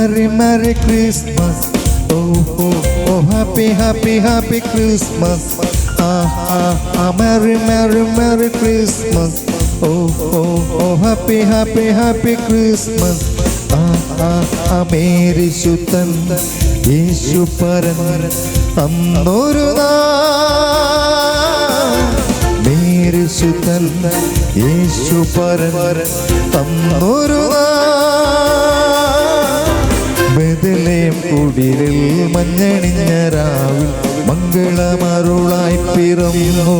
Merry Merry Christmas. Oh oh oh, happy happy happy Christmas. Merry Merry Merry Christmas. Oh oh oh, happy happy happy Christmas. Mary ശുദ്ധൻ യേശുപരൻ അന്നൊരു Mary ശുദ്ധൻ യേശുപരൻ അന്നൊരു ബെത്ലഹേം കുടിലിൽ മഞ്ഞണിഞ്ഞ രാവിൽ മംഗളമരുളായി പിറന്നു.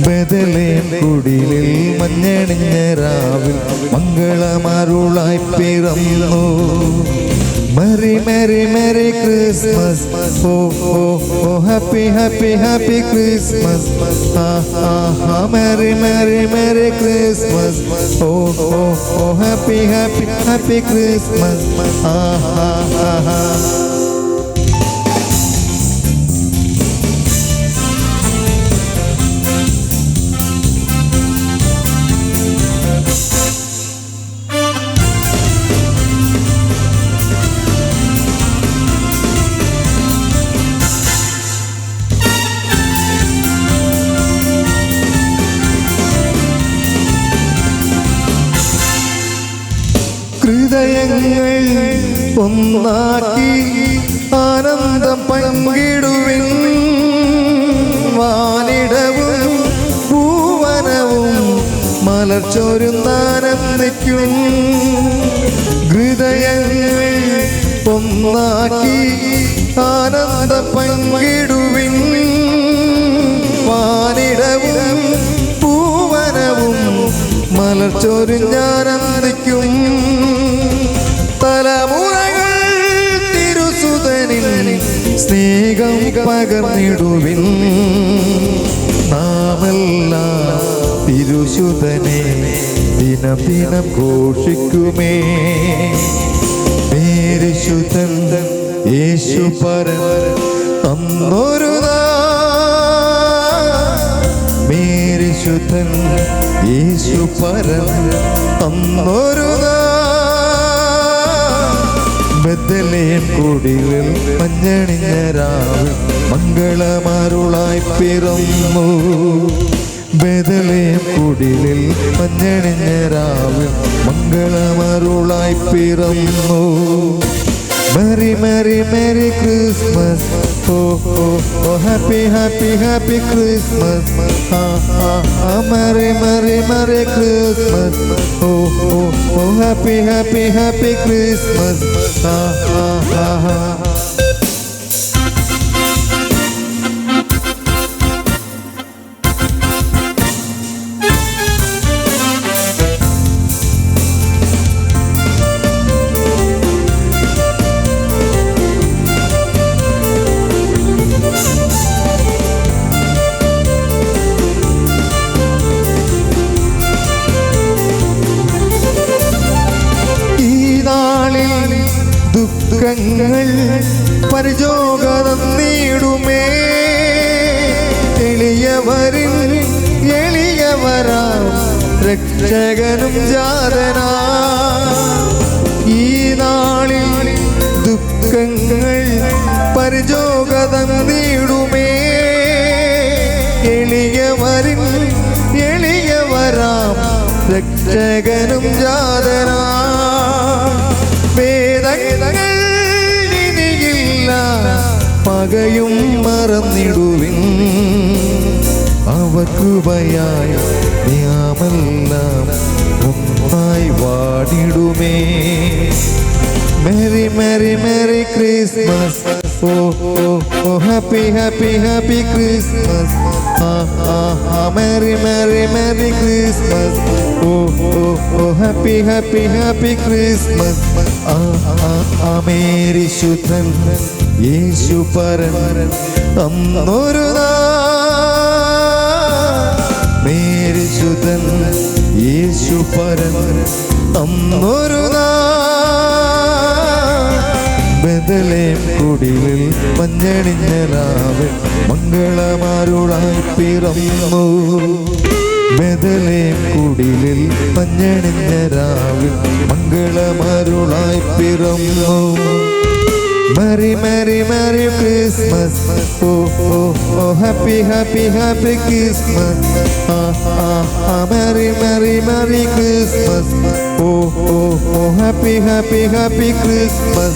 ബെത്ലഹേം കുടിലിൽ മഞ്ഞണിഞ്ഞ രാവിൽ മംഗളമരുളായി പിറന്നു. Merry Merry Merry Christmas. Oh oh oh, happy happy happy Christmas. Merry Merry Merry Christmas. Oh oh oh, happy happy happy Christmas. ഹൃദയങ്ങൾ ഒന്നാക്കി ആനന്ദം പങ്കിടുവിൻ. വാനിടവും പൂവനവും മലർച്ചൊരുന്നാനന്ദിക്കും. ഹൃദയങ്ങൾ ഒന്നാക്കി ആനന്ദം പങ്കിടുവിൻ. വാനിടവും പൂവനവും മലർച്ചൊരുന്നാനന്ദിക്കും. തലമുറകൾ തിരുസുതനിൽ സ്നേഹം പകർന്നിടുവിൻ. നാമെല്ലാം തിരുസുതനെ ദിനം ദിനം ഘോഷിക്കുമേ. മേരി ശുദ്ധൻ യേശുപരൻ അന്നൊരു മേരി ശുദ്ധൻ യേശുപരൻ അന്നൊരു ബെത്ലഹേം കുടിലിൽ മഞ്ഞണിഞ്ഞ രാവിൽ മംഗളമരുളായി പിറന്നു. ബെത്ലഹേം കുടിലിൽ മഞ്ഞണിഞ്ഞ രാവിൽ മംഗളമരുളായി പിറന്നു. Merry Merry Merry Christmas. Oh oh oh, happy happy happy Christmas. Merry Merry Merry Christmas. Oh oh oh, happy happy happy Christmas. ദുഃഖങ്ങൾ പരിജോഗം നീടുമേ. എളിയവരിൽ എളിയവരാം രക്ഷകനും ജാതനാ. ഈ നാളിൽ ദുഃഖങ്ങൾ പരിജോഗം നീടുമേ. എളിയവരിൽ എളിയവരാം രക്ഷകനും ജാതനാ. വേദങ്ങൾ ഇനിയില്ല പകയും മറന്നിടുവിൻ. അവർക്കുഭയായി നാമെല്ലാം ഒന്നായി വാടിടുമേ. Merry Merry Merry Christmas. Oh oh oh, happy happy happy Christmas. Merry Merry Merry Christmas. Oh oh oh, happy happy happy Christmas. Mary ശുദ്ധൻ യേശുപരൻ അന്നൊരു മേരി ശുദ്ധൻ യേശുപരൻ അന്നൊരു ബെത്ലഹേം കുടിലിൽ മഞ്ഞണിഞ്ഞ രാവിൽ മംഗളമരുളായി പിറന്നു. ബദലേം കുടിലിൽ മഞ്ഞണിഞ്ഞ രാവിൽ മംഗളമരുളായി പിറന്നു. Merry, Merry, Merry Christmas. Oh, oh, oh, happy, happy, happy Christmas. Merry, Merry, Merry Christmas. Oh, oh, oh, happy, happy, happy Christmas.